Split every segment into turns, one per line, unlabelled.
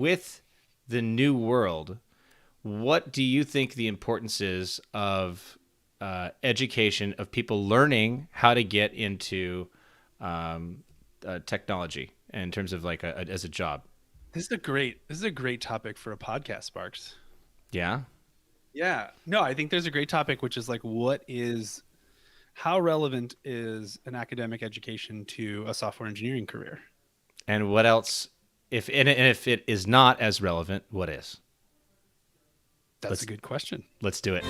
with the new world, what do you think the importance is of education, of people learning how to get into technology in terms of like as a job?
This is a great topic for a podcast, Sparks.
Yeah.
Yeah. No, I think there's a great topic, which is like, how relevant is an academic education to a software engineering career?
And what else? If it is not as relevant, what is?
That's a
Let's
good question.
let's do it.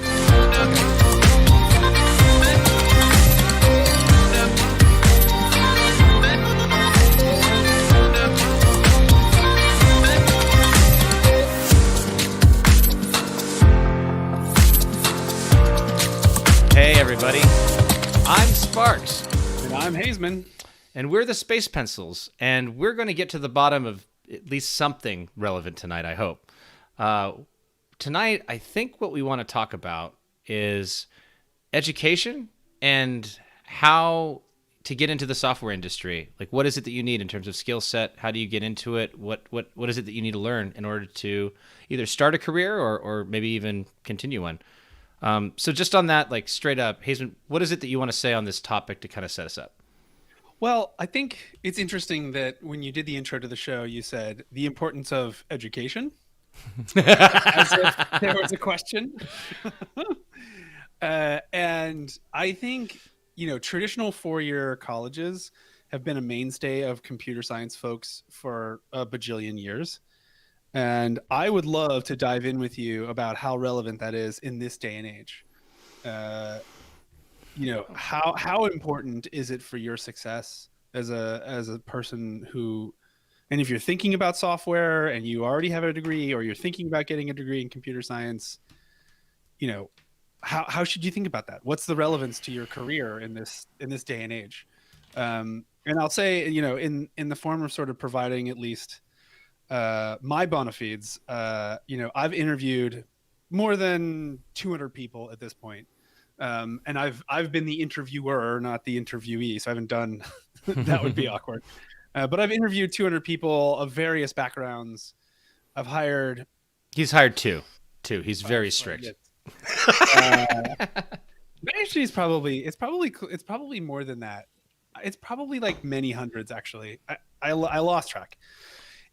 Hey everybody, I'm Sparks,
And I'm Hazeman.
and we're the Space Pencils, and we're going to get to the bottom of at least something relevant tonight. I hope. Tonight, I think what we want to talk about is education and how to get into the software industry. Like, what is it that you need in terms of skill set? How do you get into it? What is it that you need to learn in order to either start a career or maybe even continue one? So just on that, like straight up, Hazen, what is it that you want to say on this topic to kind of set us up?
Well, I think it's interesting that when you did the intro to the show, you said the importance of education, as if there was a question. And I think, traditional four-year colleges have been a mainstay of computer science folks for a bajillion years. And I would love to dive in with you about how relevant that is in this day and age. Uh, how important is it for your success as a person who, and if you're thinking about software and you already have a degree, or you're thinking about getting a degree in computer science, you know, how should you think about that? What's the relevance to your career in this day and age? And I'll say, in the form of sort of providing at least my bona fides. I've interviewed more than 200 people at this point. And I've been the interviewer, not the interviewee, so I haven't done that would be awkward. But I've interviewed 200 people of various backgrounds. I've hired.
He's hired two. He's very strict.
Uh, Actually, it's probably more than that. It's probably like many hundreds. Actually, I lost track.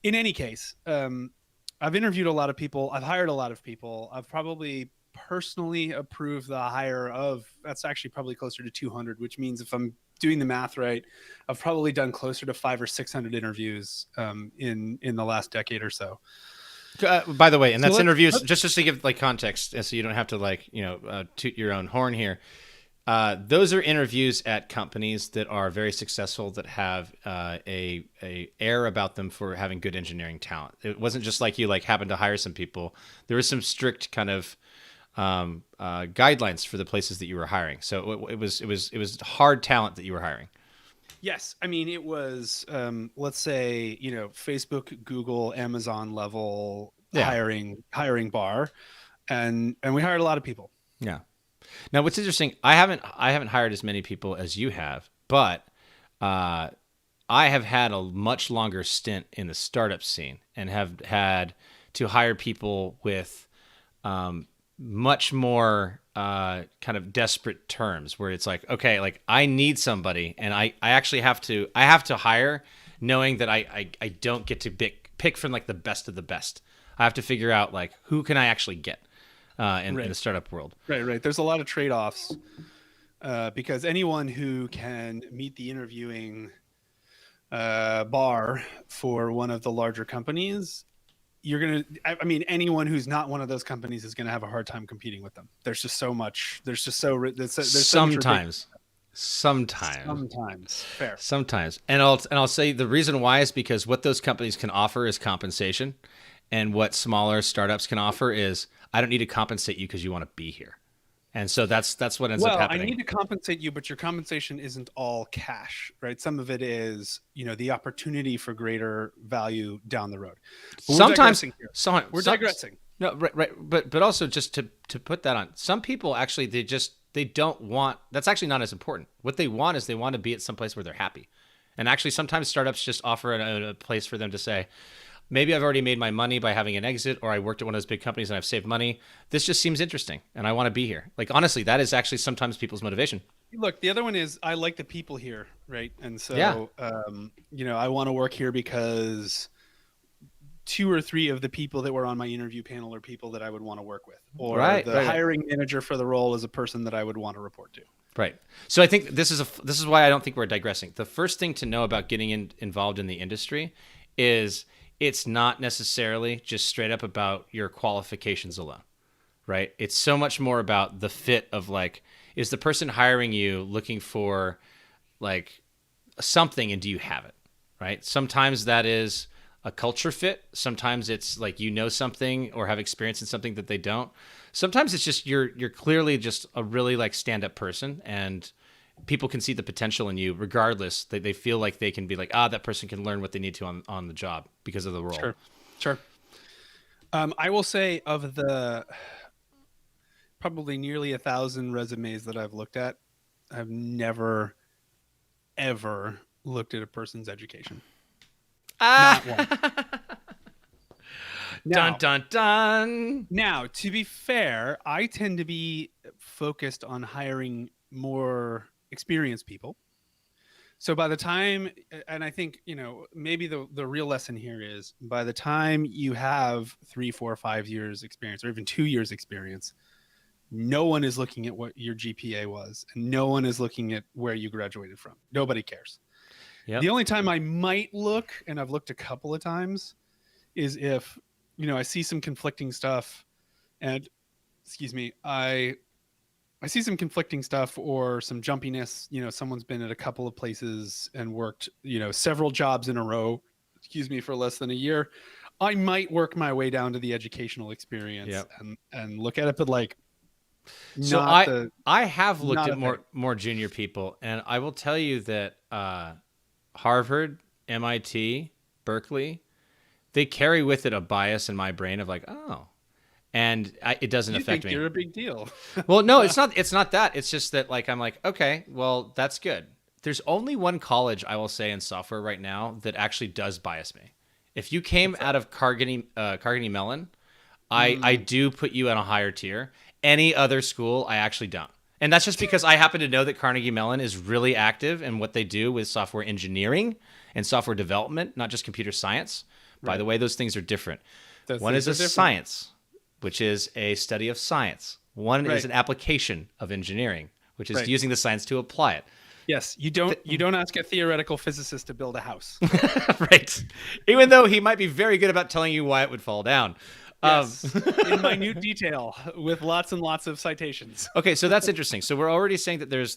In any case, I've interviewed a lot of people. I've hired a lot of people. I've probably personally approved the hire of, that's actually probably closer to 200, which means if I'm doing the math right, I've probably done closer to 500 or 600 interviews in the last decade or so.
By the way, and
So
that's
let's,
interviews.
let's
Just to give like context, so you don't have to like toot your own horn here. Those are interviews at companies that are very successful, that have a air about them for having good engineering talent. It wasn't just like you like happened to hire some people. There was some strict kind of guidelines for the places that you were hiring. So it was hard talent that you were hiring.
Yes, I mean it was let's say Facebook, Google, Amazon level
Yeah,
hiring bar, and we hired a lot of people.
yeah. Now, what's interesting, I haven't hired as many people as you have, but uh, I have had a much longer stint in the startup scene and have had to hire people with much more kind of desperate terms, where it's like, okay, like I need somebody, and I actually have to hire, knowing that I don't get to pick from like the best of the best. I have to figure out like who can I actually get in the
Right,
startup world.
right. There's a lot of trade-offs because anyone who can meet the interviewing bar for one of the larger companies, I mean, anyone who's not one of those companies is gonna have a hard time competing with them. There's just so much. There's so much ridiculous.
Sometimes, sometimes,
Fair.
sometimes, and I'll say the reason why is because what those companies can offer is compensation, and what smaller startups can offer is I don't need to compensate you because you want to be here, and so that's what ends up
Well, I
happening.
need to compensate you, but your compensation isn't all cash, right? Some of it is, the opportunity for greater value down the road. But we're
Sometimes,
digressing here.
so,
We're
some,
digressing.
no, right, but also just to put that on, some people actually they don't want. That's actually not as important. What they want is they want to be at some place where they're happy, and actually sometimes startups just offer a place for them to say, maybe I've already made my money by having an exit, or I worked at one of those big companies and I've saved money. This just seems interesting and I want to be here. Like, honestly, that is actually sometimes people's motivation.
Look, the other one is I like the people here, right? And so,
Yeah.
I want to work here because 2 or 3 of the people that were on my interview panel are people that I would want to work with, or
Right,
the
right.
hiring manager for the role is a person that I would want to report to.
Right. So I think this is why I don't think we're digressing. The first thing to know about getting involved in the industry is it's not necessarily just straight up about your qualifications alone, right? It's so much more about the fit of like, is the person hiring you looking for like something and do you have it, right? Sometimes that is a culture fit. Sometimes it's like something or have experience in something that they don't. Sometimes it's just you're clearly just a really like stand-up person and people can see the potential in you regardless. They feel like they can be like, that person can learn what they need to on the job because of the role.
Sure. I will say of the probably nearly 1,000 resumes that I've looked at, I've never, ever looked at a person's education. Not one.
Dun, dun, dun.
Now, to be fair, I tend to be focused on hiring more experienced people. So by the time, and I think, maybe the real lesson here is by the time you have 3, 4, 5 years experience, or even 2 years experience, no one is looking at what your GPA was, and no one is looking at where you graduated from. Nobody cares. Yep. The only time I might look, and I've looked a couple of times, is if, I see some conflicting stuff and I see some conflicting stuff or some jumpiness, someone's been at a couple of places and worked, several jobs in a row, for less than a year. I might work my way down to the educational experience and look at it, but like,
so I have looked at more junior people, and I will tell you that Harvard, MIT, Berkeley, they carry with it a bias in my brain of like, and it doesn't affect me.
You're a big deal.
Well, no, it's not. It's not that. It's just that like I'm like, okay, well, that's good. There's only one college I will say in software right now that actually does bias me. If you came out of Carnegie Mellon, I do put you on a higher tier. Any other school, I actually don't. And that's just because I happen to know that Carnegie Mellon is really active in what they do with software engineering and software development, not just computer science. Right. By the way, those things are different. One is a science, which is a study of science. One is an application of engineering, which is using the science to apply it.
Yes, you don't ask a theoretical physicist to build a house.
Right. Even though he might be very good about telling you why it would fall down.
Yes, in minute detail with lots and lots of citations.
Okay, so that's interesting. So we're already saying that there's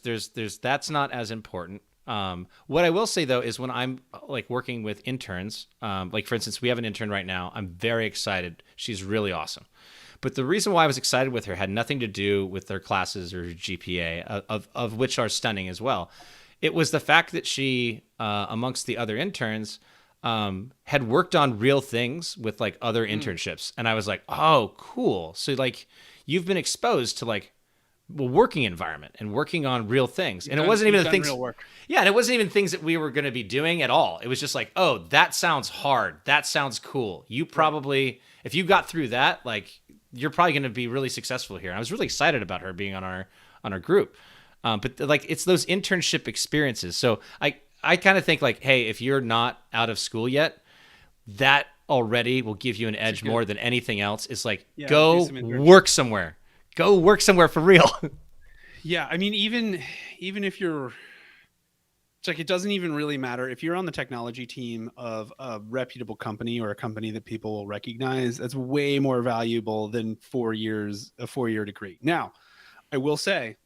that's not as important. What I will say though is when I'm like working with interns, like for instance, we have an intern right now. I'm very excited. She's really awesome. But the reason why I was excited with her had nothing to do with their classes or her GPA, of which are stunning as well. It was the fact that she, amongst the other interns, had worked on real things with like other internships. And I was like, oh, cool. So like you've been exposed to like a working environment and working on real things. And it wasn't even the things.
Real work.
Yeah. And it wasn't even things that we were going to be doing at all. It was just like, oh, that sounds hard. That sounds cool. You probably, if you got through that, like you're probably going to be really successful here. And I was really excited about her being on our group. But like, it's those internship experiences. So I kind of think like, hey, if you're not out of school yet, that already will give you an edge more than anything else. It's like, go work somewhere. Go work somewhere for real.
Yeah. I mean, even if you're, it's like, it doesn't even really matter. If you're on the technology team of a reputable company or a company that people will recognize, that's way more valuable than 4 years, a 4-year degree. Now, I will say,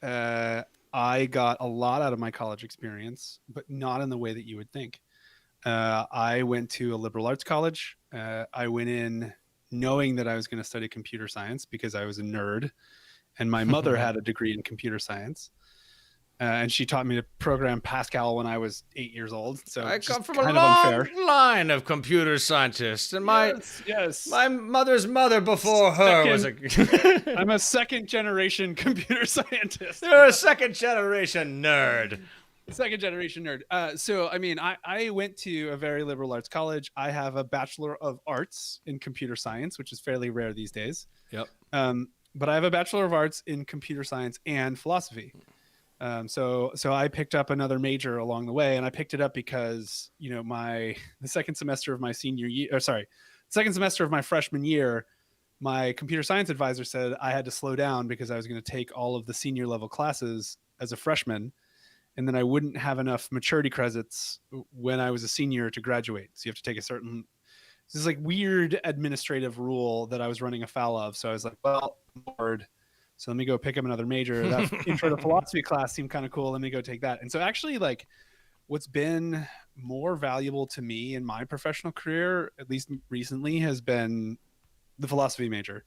I got a lot out of my college experience, but not in the way that you would think. I went to a liberal arts college. I went in knowing that I was going to study computer science because I was a nerd, and my mother had a degree in computer science. And she taught me to program Pascal when I was 8 years old. So
I come from a long line of computer scientists, and my mother's mother before her was a.
I'm a second generation computer scientist.
You're a second generation nerd.
Second generation nerd. So, I mean, I went to a very liberal arts college. I have a Bachelor of Arts in computer science, which is fairly rare these days.
Yep.
But I have a Bachelor of Arts in computer science and philosophy. So I picked up another major along the way, and I picked it up because, you know, the second semester of my senior year, or sorry, second semester of my freshman year, my computer science advisor said I had to slow down because I was going to take all of the senior level classes as a freshman, and then I wouldn't have enough maturity credits when I was a senior to graduate. So you have to take a certain, this is like weird administrative rule that I was running afoul of. So I was like, well, I'm bored. So let me go pick up another major. That intro to philosophy class seemed kind of cool. Let me go take that. And so actually, like, what's been more valuable to me in my professional career, at least recently, has been the philosophy major.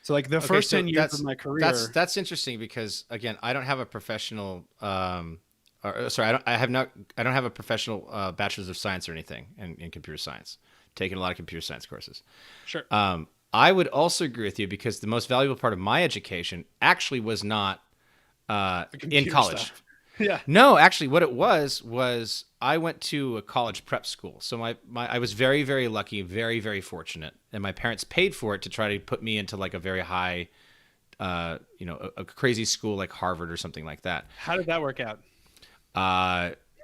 So like the first 10 years of my career.
That's interesting because, again, I don't have a professional I don't have a professional bachelor's of science or anything in computer science. Taken a lot of computer science courses.
Sure.
I would also agree with you because the most valuable part of my education actually was not in college.
Stuff. Yeah.
No, actually, what it was I went to a college prep school. So I was very, very lucky, very, very fortunate, and my parents paid for it to try to put me into like a very high, a crazy school like Harvard or something like that.
How did that work out?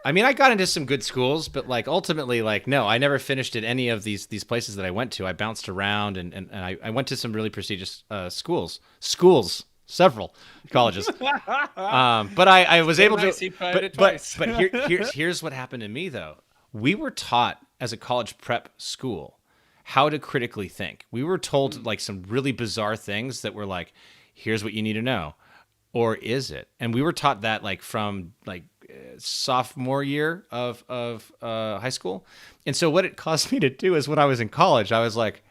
I mean, I got into some good schools, but like ultimately, like, no, I never finished at any of these places that I went to. I bounced around and I went to some really prestigious schools, several colleges. But I was able to. Here's what happened to me though. We were taught as a college prep school how to critically think. We were told like some really bizarre things that were like, here's what you need to know, or is it? And we were taught that like from like sophomore year of high school. And so what it caused me to do is when I was in college, I was like,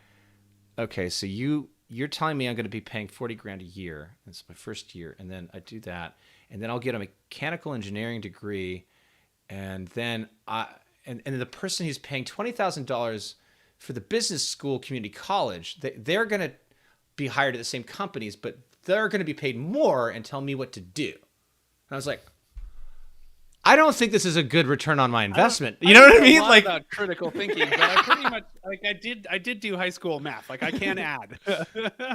okay, so you're telling me I'm going to be paying $40,000 a year. It's my first year. And then I do that. And then I'll get a mechanical engineering degree. And then and the person who's paying $20,000 for the business school community college, they're going to be hired at the same companies, but they're going to be paid more and tell me what to do. And I was like, I don't think this is a good return on my investment. You know what I mean?
Like about critical thinking, but I pretty much like I did do high school math. Like I can add.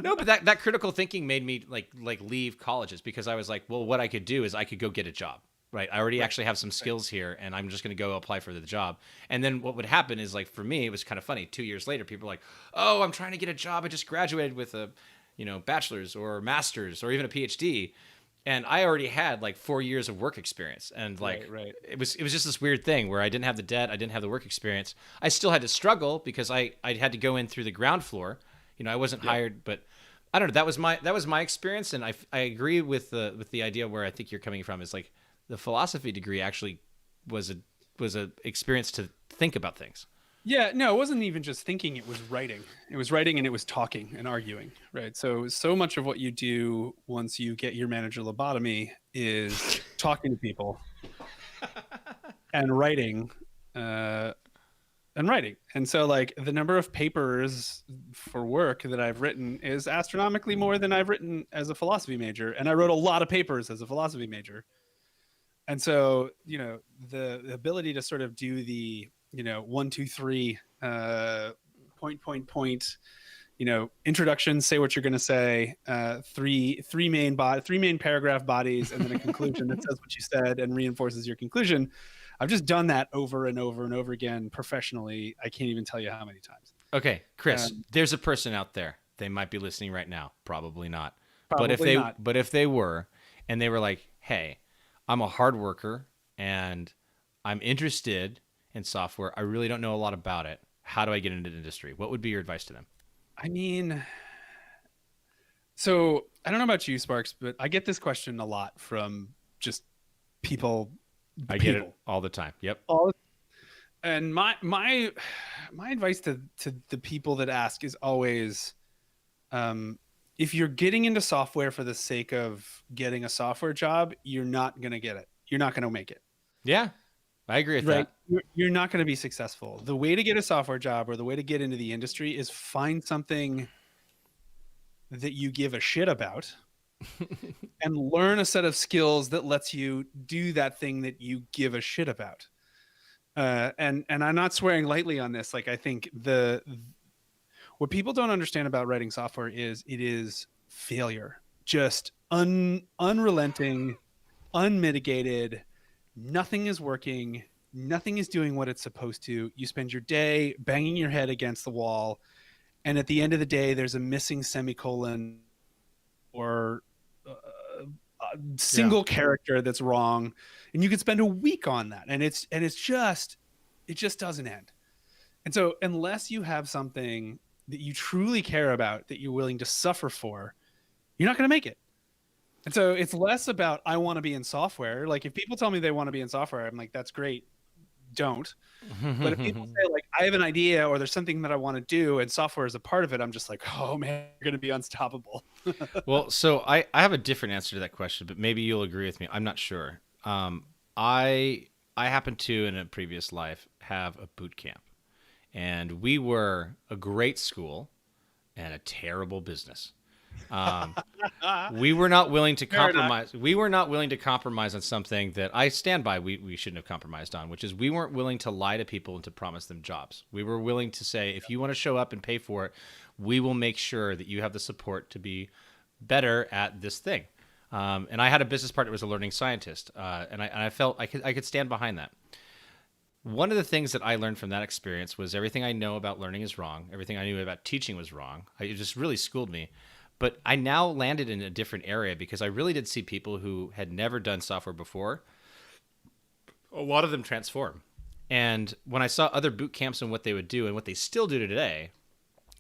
No, but that critical thinking made me like leave colleges because I was like, well, what I could do is I could go get a job. Right. I already actually have some skills here and I'm just going to go apply for the job. And then what would happen is like, for me, it was kind of funny. 2 years later, people were like, oh, I'm trying to get a job. I just graduated with a, bachelor's or master's or even a PhD. And I already had like 4 years of work experience. And like,
right.
It was just this weird thing where I didn't have the debt. I didn't have the work experience. I still had to struggle because I had to go in through the ground floor. I wasn't hired, but I don't know. That was my experience. And I agree with the idea where I think you're coming from is like, the philosophy degree actually was a experience to think about things.
Yeah, no, it wasn't even just thinking, it was writing. It was writing and it was talking and arguing, right? So much of what you do once you get your manager lobotomy is talking to people and writing. And so like the number of papers for work that I've written is astronomically more than I've written as a philosophy major. And I wrote a lot of papers as a philosophy major. And so, the ability to sort of do the, 1, 2, 3, point, introduction, say what you're going to say, three main paragraph bodies, and then a conclusion that says what you said and reinforces your conclusion. I've just done that over and over and over again professionally. I can't even tell you how many times.
Okay, Chris, there's a person out there. They might be listening right now. Probably not. But if they were, and they were like, hey, I'm a hard worker and I'm interested in software. I really don't know a lot about it. How do I get into the industry? What would be your advice to them?
I mean, so I don't know about you, Sparks, but I get this question a lot from just people.
I get it all the time. Yep.
And my advice to the people that ask is always, if you're getting into software for the sake of getting a software job, you're not going to get it. You're not going to make it.
Yeah, I agree with that.
You're not going to be successful. The way to get a software job or the way to get into the industry is find something that you give a shit about and learn a set of skills that lets you do that thing that you give a shit about. And I'm not swearing lightly on this. Like, I think what people don't understand about writing software is it is failure, just unrelenting, unmitigated. Nothing is working. Nothing is doing what it's supposed to. You spend your day banging your head against the wall, and at the end of the day, there's a missing semicolon or a single character that's wrong, and you could spend a week on that, and it just doesn't end. And so, unless you have something that you truly care about that you're willing to suffer for, you're not going to make it. And so, it's less about I want to be in software. Like, if people tell me they want to be in software, I'm like, that's great. Don't. But if people say like I have an idea or there's something that I want to do and software is a part of it, I'm just like, oh man, you're going to be unstoppable.
Well, so I have a different answer to that question, but maybe you'll agree with me. I'm not sure. I happen to, in a previous life, have a boot camp, and we were a great school and a terrible business. We were not willing to compromise. We were not willing to compromise on something that I stand by. We shouldn't have compromised on, which is we weren't willing to lie to people and to promise them jobs. We were willing to say, if you want to show up and pay for it, we will make sure that you have the support to be better at this thing. And I had a business partner who was a learning scientist, and I felt I could stand behind that. One of the things that I learned from that experience was everything I know about learning is wrong. Everything I knew about teaching was wrong. It just really schooled me. But I now landed in a different area because I really did see people who had never done software before. A lot of them transform. And when I saw other boot camps and what they would do and what they still do today,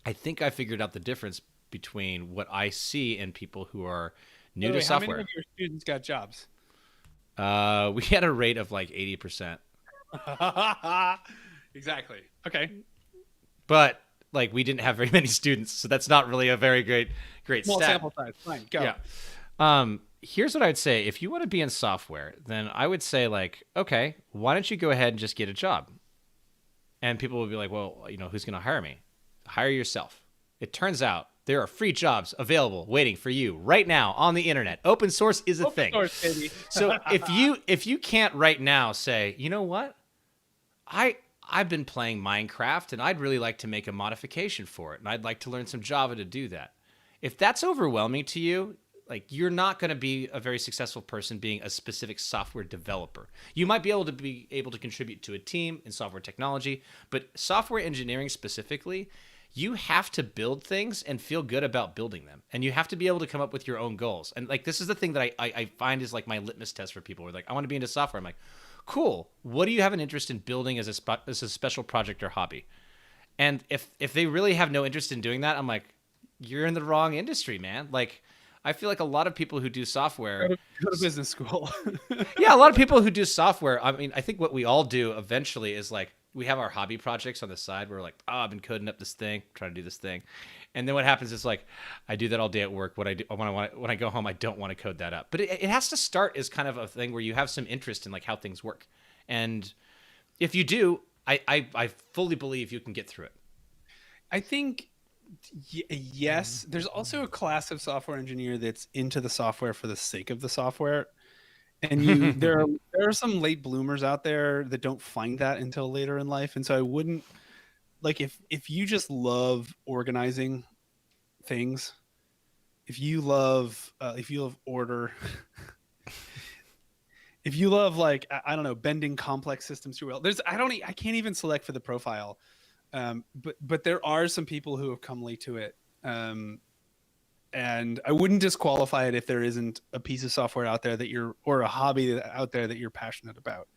I think I figured out the difference between what I see in people who are new to software.
How many of your students got jobs?
We had a rate of like 80%.
Exactly. Okay.
But like we didn't have very many students, so that's not really a very great
small
stat.
Sample size. Fine. Go.
Yeah. Here's what I'd say. If you want to be in software, then I would say like, okay, why don't you go ahead and just get a job? And people would be like, well, who's going to hire me? Hire yourself. It turns out there are free jobs available waiting for you right now on the internet. Open source is a thing.
Open source, baby.
So if you can't right now say, you know what? I've been playing Minecraft and I'd really like to make a modification for it, and I'd like to learn some Java to do that. If that's overwhelming to you, like you're not going to be a very successful person being a specific software developer. You might be able to contribute to a team in software technology, but software engineering specifically, you have to build things and feel good about building them. And you have to be able to come up with your own goals. And like this is the thing that I find is like my litmus test for people. Where like, I want to be into software. I'm like, cool. What do you have an interest in building as a special project or hobby? And if they really have no interest in doing that, I'm like, you're in the wrong industry, man. Like, I feel like a lot of people who do software
go to business school.
Yeah, a lot of people who do software. I mean, I think what we all do eventually is like we have our hobby projects on the side. We're like, oh, I've been coding up this thing, trying to do this thing, and then what happens is like I do that all day at work. What I do when I go home, I don't want to code that up. But it has to start as kind of a thing where you have some interest in like how things work, and if you do, I fully believe you can get through it.
I think yes. There's also a class of software engineer that's into the software for the sake of the software. And there are some late bloomers out there that don't find that until later in life. And so I wouldn't like if you just love organizing things, if you love order, if you love like I don't know, bending complex systems through I can't even select for the profile. But there are some people who have come late to it. And I wouldn't disqualify it if there isn't a piece of software out there or a hobby out there that you're passionate about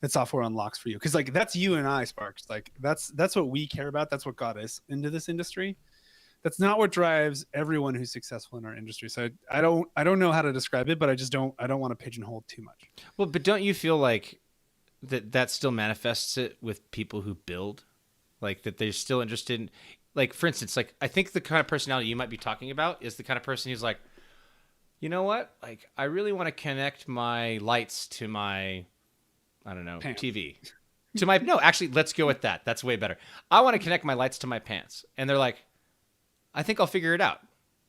that software unlocks for you. Cause like, that's you and I, Sparks. Like that's what we care about. That's what got us into this industry. That's not what drives everyone who's successful in our industry. So I don't know how to describe it, but I don't want to pigeonhole too much.
Well, but don't you feel like that still manifests it with people who build? Like that they're still interested in, like, for instance, like I think the kind of personality you might be talking about is the kind of person who's like, you know what? Like, I really want to connect my lights to my, I don't know,
pants.
TV. No, actually, let's go with that. That's way better. I want to connect my lights to my pants. And they're like, I think I'll figure it out.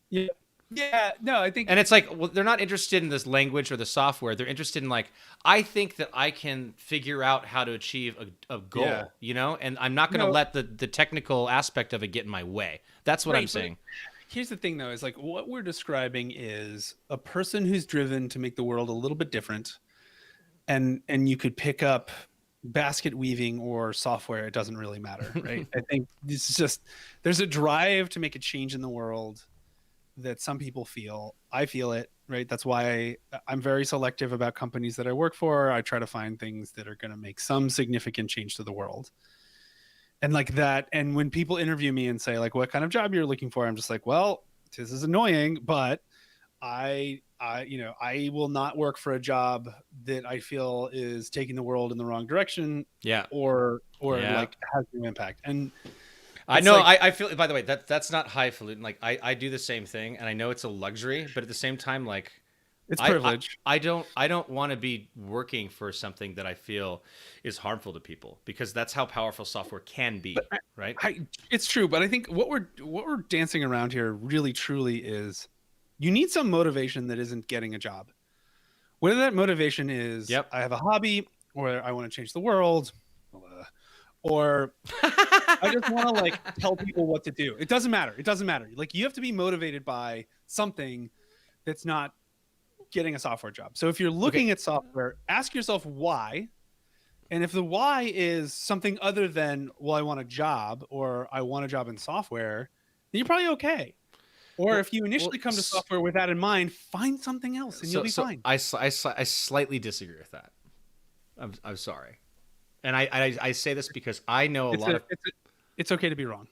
Yeah. Yeah, no, I think
And it's like, well, they're not interested in this language or the software. They're interested in like, I think that I can figure out how to achieve a
yeah.
goal, and I'm not going to
No,
let the technical aspect of it get in my way. That's what I'm
right, but
saying.
here's the thing though, is like what we're describing is a person who's driven to make the world a little bit different, and you could pick up basket weaving or software, it doesn't really matter, right? I think this is just there's a drive to make a change in the world that some people feel. I feel it, right? That's why I'm very selective about companies that I work for. I try to find things that are going to make some significant change to the world. And like that, and when people interview me and say like what kind of job you're looking for, I'm just like, well, this is annoying, but I will not work for a job that I feel is taking the world in the wrong direction
Yeah.
or
Yeah.
like has no impact. And
I
it's
know.
like
I feel. By the way, that's not highfalutin. Like I do the same thing, and I know it's a luxury, but at the same time, like
it's
I I,
privilege.
I don't want to be working for something that I feel is harmful to people because that's how powerful software can be, right?
It's true, but I think what we're dancing around here really truly is you need some motivation that isn't getting a job. Whether that motivation is
Yep.
I have a hobby or I want to change the world, or I just want to like tell people what to do. It doesn't matter. It doesn't matter. Like you have to be motivated by something that's not getting a software job. So if you're
Okay.
looking at software, ask yourself why. And if the why is something other than, well, I want a job or I want a job in software, then you're probably okay. Or
Well,
if you
well,
initially come to software with that in mind, find something else and you'll be
so
fine.
I slightly disagree with that. I'm sorry, and I say this because I know a
It's
lot
a,
of
it's a, it's okay to be wrong.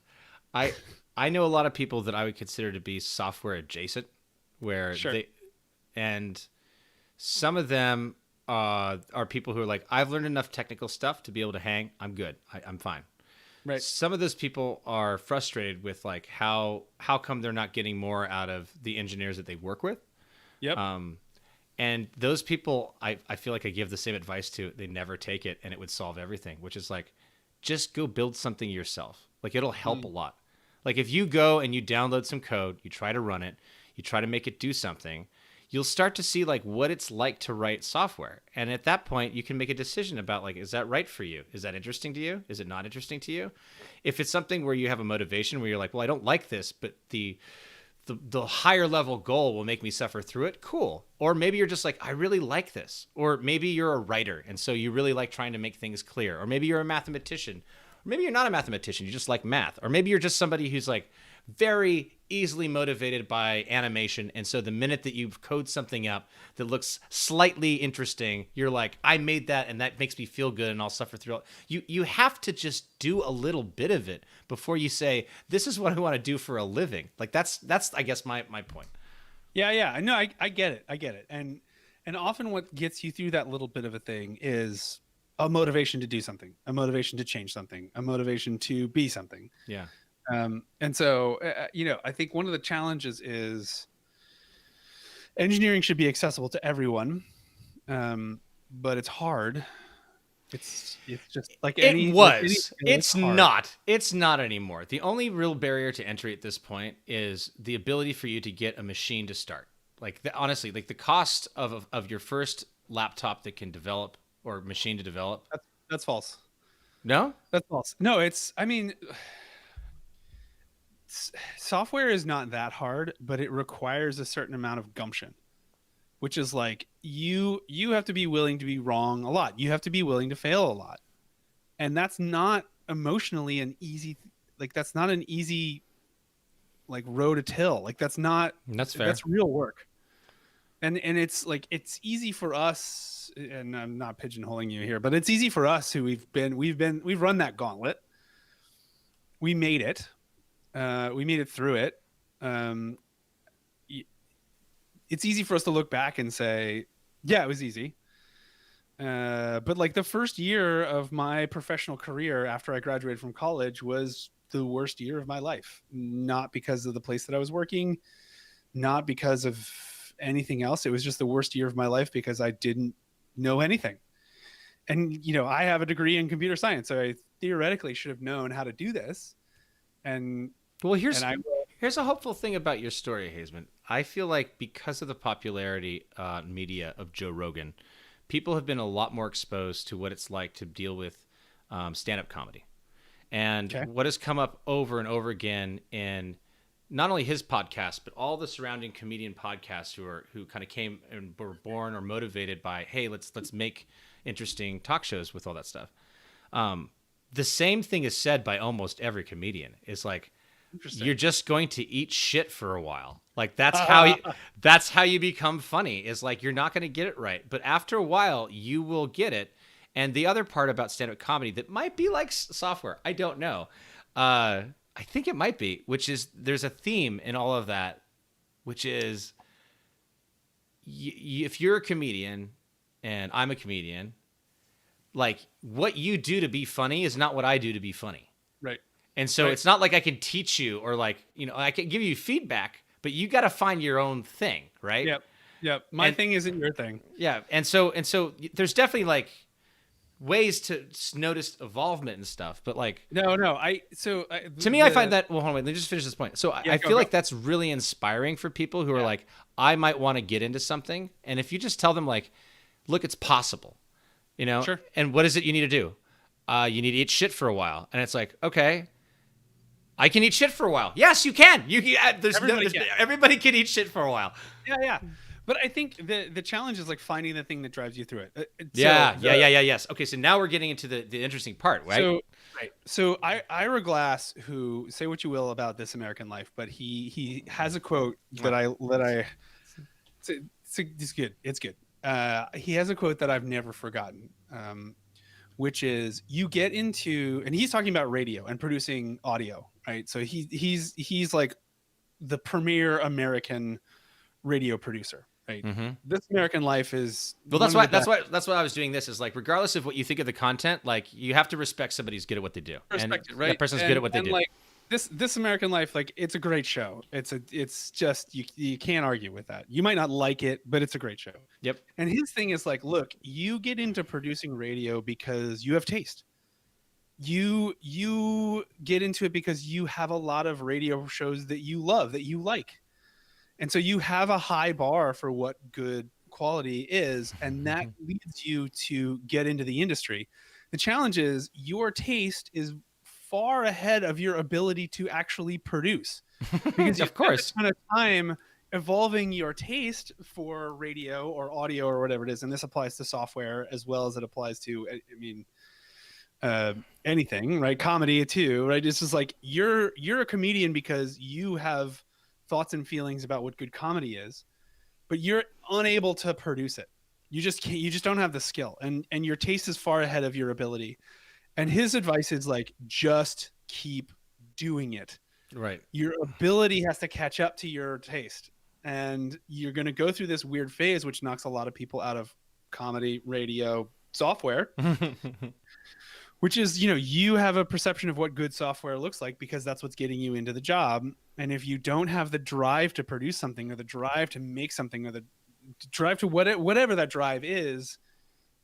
I I know a lot of people that I would consider to be software adjacent, where
Sure.
and some of them are people who are like, I've learned enough technical stuff to be able to hang. I'm good. I'm fine.
Right.
Some of those people are frustrated with like how come they're not getting more out of the engineers that they work with.
Yep.
And those people, I feel like I give the same advice to. They never take it, and it would solve everything. Which is like, just go build something yourself. Like it'll help a lot. Like if you go and you download some code, you try to run it, you try to make it do something, you'll start to see like what it's like to write software. And at that point, you can make a decision about like, is that right for you? Is that interesting to you? Is it not interesting to you? If it's something where you have a motivation where you're like, well, I don't like this, but the higher level goal will make me suffer through it, cool. Or maybe you're just like, I really like this. Or maybe you're a writer and so you really like trying to make things clear. Or maybe you're a mathematician. Or maybe you're not a mathematician, you just like math. Or maybe you're just somebody who's like very easily motivated by animation, and so the minute that you code something up that looks slightly interesting, you're like, I made that and that makes me feel good and I'll suffer through it. You have to just do a little bit of it before you say, this is what I want to do for a living. Like that's I guess my point.
Yeah, yeah. No, I get it. I get it. And often what gets you through that little bit of a thing is a motivation to do something, a motivation to change something, a motivation to be something.
Yeah.
And so, I think one of the challenges is engineering should be accessible to everyone, but it's hard. It's just like any.
It
Like any
was.
skill,
It's
hard.
not. It's not anymore. The only real barrier to entry at this point is the ability for you to get a machine to start. Like honestly, like the cost of your first laptop that can develop or machine to develop.
That's false.
No?
That's false. No, I mean, software is not that hard, but it requires a certain amount of gumption, which is like you have to be willing to be wrong a lot. You have to be willing to fail a lot. And that's not emotionally an easy like that's not an easy like road to till. Like
That's fair.
that's real work. And it's like it's easy for us, and I'm not pigeonholing you here, but it's easy for us who we've run that gauntlet. We made it. We made it through it. It's easy for us to look back and say, yeah, it was easy. But like the first year of my professional career after I graduated from college was the worst year of my life. Not because of the place that I was working, not because of anything else. It was just the worst year of my life because I didn't know anything. And, I have a degree in computer science, so I theoretically should have known how to do this. And
Well, here's
and I
here's a hopeful thing about your story, Hazeman. I feel like because of the popularity media of Joe Rogan, people have been a lot more exposed to what it's like to deal with stand-up comedy. And
Okay.
what has come up over and over again in not only his podcast, but all the surrounding comedian podcasts who kind of came and were born or motivated by, hey, let's make interesting talk shows with all that stuff. The same thing is said by almost every comedian. It's like,
Interesting.
you're just going to eat shit for a while. Like that's how you become funny. Is like you're not going to get it right, but after a while you will get it. And the other part about stand-up comedy that might be like software, I don't know. I think it might be, which is there's a theme in all of that, which is if you're a comedian and I'm a comedian, like what you do to be funny is not what I do to be funny.
Right.
And so
Right.
it's not like I can teach you or like, I can give you feedback, but you got to find your own thing, right?
Yep. Yep. My thing isn't your thing.
Yeah. And so there's definitely like ways to notice evolvement and stuff, but like
No.
to me, I find that, well, hold on, wait, let me just finish this point. So I
go,
feel like that's really inspiring for people who are
Yeah.
like, I might want to get into something. And if you just tell them like, look, it's possible,
Sure.
and what is it you need to do? You need to eat shit for a while. And it's like, okay, I can eat shit for a while. Yes, you can. Everybody can eat shit for a while.
Yeah. But I think the challenge is like finding the thing that drives you through it.
Yes. Okay, so now we're getting into the interesting part, right?
So Ira Glass, who, say what you will about This American Life, but he has a quote that it's good. It's good. He has a quote that I've never forgotten, which is, you get into, and he's talking about radio and producing audio, right? So he's like the premier American radio producer, right?
Mm-hmm.
This American Life is,
Well, that's why I was doing this, is like, regardless of what you think of the content, like you have to respect somebody who's good at what they do.
Respect
and
it, right?
That person's good at what they do.
Like this American Life, like, it's a great show. It's just, you can't argue with that. You might not like it, but it's a great show.
Yep.
And his thing is like, look, you get into producing radio because you have taste. You get into it because you have a lot of radio shows that you love, that you like. And so you have a high bar for what good quality is, and that leads you to get into the industry. The challenge is your taste is far ahead of your ability to actually produce, because
Of course.
spend a ton of time evolving your taste for radio or audio or whatever it is. And this applies to software as well as it applies to, anything, right? Comedy too, right? It's just like, you're a comedian because you have thoughts and feelings about what good comedy is, but you're unable to produce it. You just can't, you just don't have the skill, and your taste is far ahead of your ability. And his advice is like, just keep doing it.
Right.
Your ability has to catch up to your taste, and you're going to go through this weird phase, which knocks a lot of people out of comedy, radio, software, which is, you have a perception of what good software looks like because that's what's getting you into the job. And if you don't have the drive to produce something, or the drive to make something, or the drive to whatever that drive is,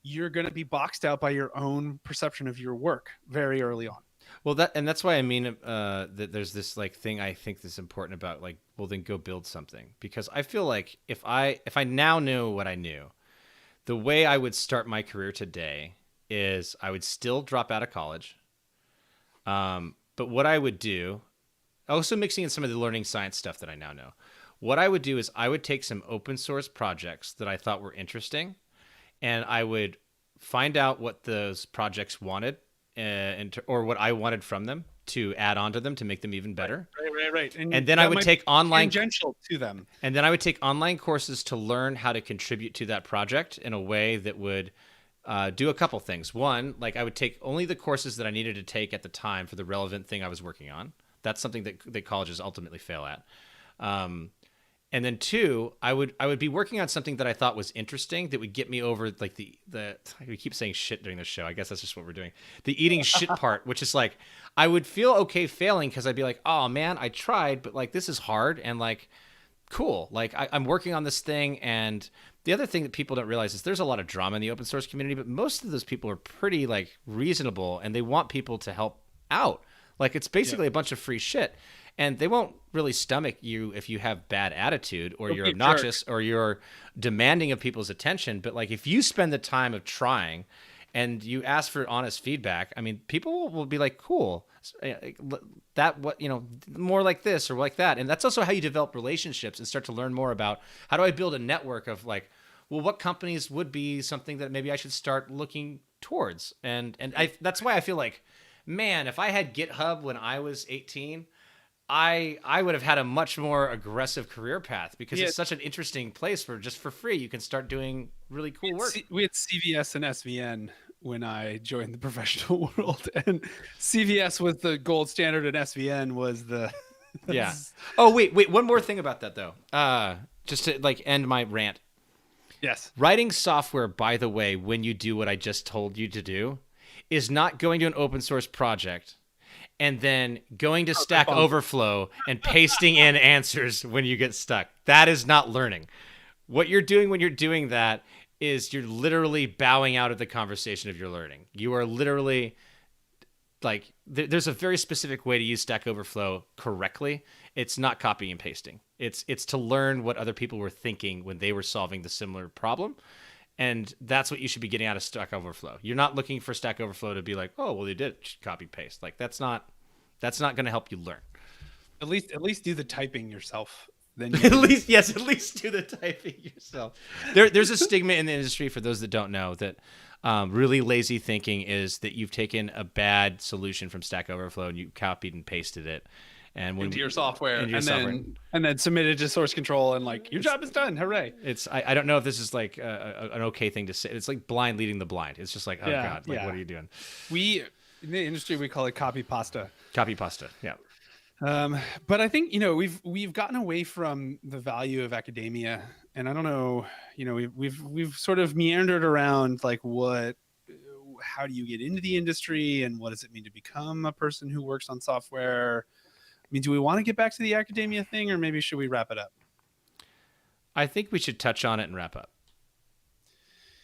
you're going to be boxed out by your own perception of your work very early on.
Well, that's why I mean that there's this like thing I think that's important about, like, well, then go build something, because I feel like if I now knew what I knew, the way I would start my career today is I would still drop out of college. But what I would do, also mixing in some of the learning science stuff that I now know, what I would do is I would take some open source projects that I thought were interesting, and I would find out what those projects wanted, or what I wanted from them to add on to them to make them even better.
Right.
And then I would take online
tangential to them.
And then I would take online courses to learn how to contribute to that project in a way that would do a couple things. One, like, I would take only the courses that I needed to take at the time for the relevant thing I was working on. That's something that colleges ultimately fail at. And then two, I would be working on something that I thought was interesting that would get me over like the we keep saying shit during this show. I guess that's just what we're doing. The eating shit part, which is like, I would feel okay failing because I'd be like, oh man, I tried, but like, this is hard, and like, cool. Like, I'm working on this thing. And the other thing that people don't realize is there's a lot of drama in the open source community, but most of those people are pretty like reasonable, and they want people to help out. Like, it's basically a bunch of free shit. and they won't really stomach you if you have bad attitude or
Don't
you're
be a jerk.
obnoxious or you're demanding of people's attention. But like if you spend the time of trying and you ask for honest feedback, I mean, people will be like, cool, that what more like this or like that. And that's also how you develop relationships and start to learn more about how do I build a network of like, well, what companies would be something that maybe I should start looking towards. And that's why I feel like, man, if I had GitHub when I was 18, I would have had a much more aggressive career path because
Yeah.
it's such an interesting place for just for free you can start doing really cool work.
We had CVS and SVN when I joined the professional world, and CVS was the gold standard, and SVN was the
Yeah. Oh wait, one more thing about that though. Just to like end my rant.
yes.
Writing software, by the way, when you do what I just told you to do, is not going to an open source project and then going to Stack Overflow and pasting in answers when you get stuck. That is not learning. What you're doing when you're doing that is you're literally bowing out of the conversation of your learning. You are literally like there's a very specific way to use Stack Overflow correctly. It's not copying and pasting. It's to learn what other people were thinking when they were solving the similar problem. And that's what you should be getting out of Stack Overflow. You're not looking for Stack Overflow to be like, oh, well, they did copy paste. Like that's not going to help you learn.
At least do the typing yourself. Then
At least do the typing yourself. There's a stigma in the industry for those that don't know that really lazy thinking is that you've taken a bad solution from Stack Overflow and you copied and pasted it. And when
into your software,
into your
and
software.
then submit it to source control, and like your job is done. Hooray!
I don't know if this is like an okay thing to say. It's like blind leading the blind. It's just like, oh
Yeah,
God, like
yeah.
what are you doing?
We in the industry we call it copy pasta.
Copy pasta. Yeah.
But I think we've gotten away from the value of academia, and I don't know, we've sort of meandered around like how do you get into the industry, and what does it mean to become a person who works on software? I mean, do we want to get back to the academia thing, or maybe should we wrap it up?
I think we should touch on it and wrap up.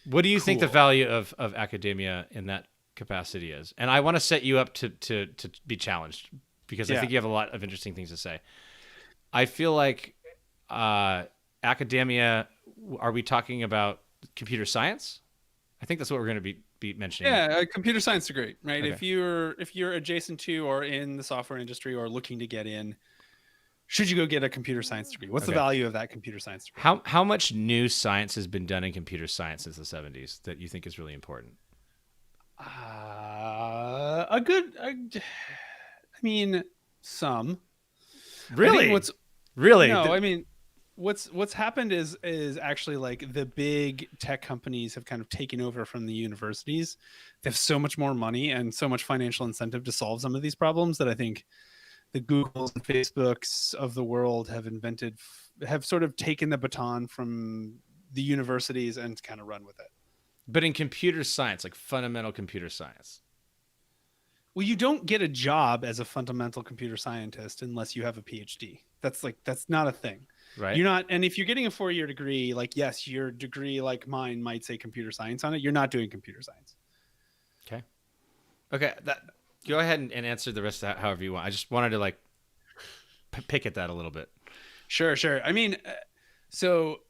What do you think the value of academia in that capacity is? And I want to set you up to be challenged because I think you have a lot of interesting things to say. I feel like academia, are we talking about computer science? I think that's what we're going to be mentioning.
Yeah, a computer science degree, right?
Okay.
If you're adjacent to or in the software industry or looking to get in, should you go get a computer science degree? What's the value of that computer science degree?
How much new science has been done in computer science since the 70s that you think is really important?
I mean, some.
Really?
What's happened is actually like the big tech companies have kind of taken over from the universities. They have so much more money and so much financial incentive to solve some of these problems that I think the Googles and Facebooks of the world have sort of taken the baton from the universities and kind of run with it.
But in computer science, like fundamental computer science.
Well, you don't get a job as a fundamental computer scientist unless you have a PhD. That's not a thing.
Right.
You're not, and if you're getting a 4-year degree, like, yes, your degree like mine might say computer science on it. You're not doing computer science.
Okay. Go ahead and answer the rest of that however you want. I just wanted to like pick at that a little bit.
Sure. I mean, so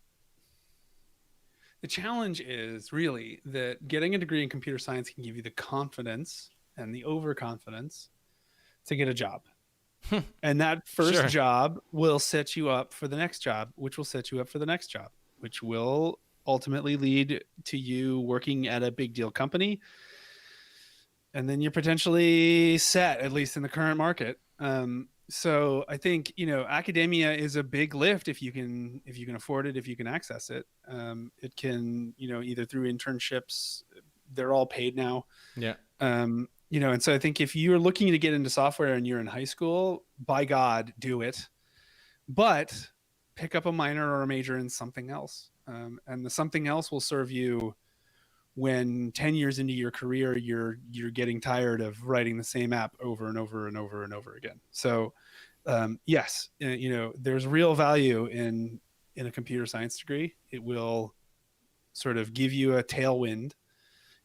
the challenge is really that getting a degree in computer science can give you the confidence and the overconfidence to get a job. And that first job will set you up for the next job, which will set you up for the next job, which will ultimately lead to you working at a big deal company. And then you're potentially set, at least in the current market. So I think, academia is a big lift if you can afford it, if you can access it. It can, either through internships, they're all paid now.
Yeah.
And so I think if you're looking to get into software and you're in high school, by God, do it. But pick up a minor or a major in something else. And the something else will serve you when 10 years into your career, you're getting tired of writing the same app over and over and over and over again. So yes, there's real value in a computer science degree. It will sort of give you a tailwind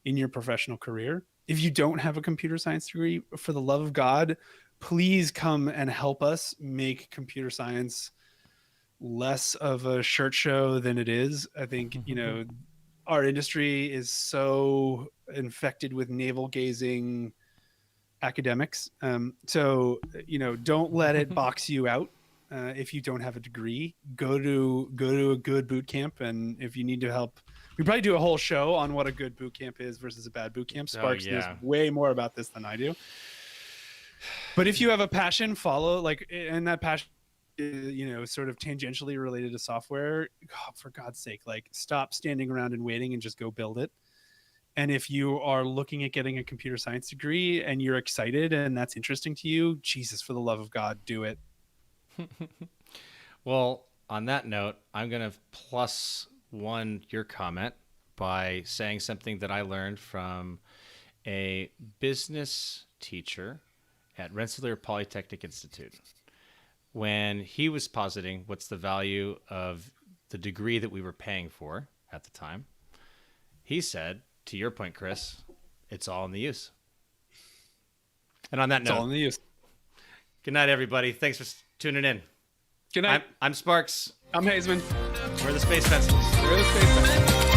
in your professional career. If you don't have a computer science degree, for the love of God, please come and help us make computer science less of a shirt show than it is. I think, our industry is so infected with navel gazing academics. So, don't let it box you out. If you don't have a degree, go to a good boot camp. And if you need to help, we probably do a whole show on what a good boot camp is versus a bad boot camp. Sparks knows way more about this than I do. But if you have a passion, follow and that passion is, sort of tangentially related to software, for God's sake, stop standing around and waiting and just go build it. And if you are looking at getting a computer science degree and you're excited and that's interesting to you, Jesus, for the love of God, do it.
Well, on that note, I'm going to +1 your comment by saying something that I learned from a business teacher at Rensselaer Polytechnic Institute. When he was positing what's the value of the degree that we were paying for at the time, he said, to your point, Chris, it's all in the use. And on that note,
it's all in the use.
Good night, everybody. Thanks for tuning in.
Good night.
I'm Sparks.
I'm Hazeman.
We're the Space Pencils.
We're the Space Pencils.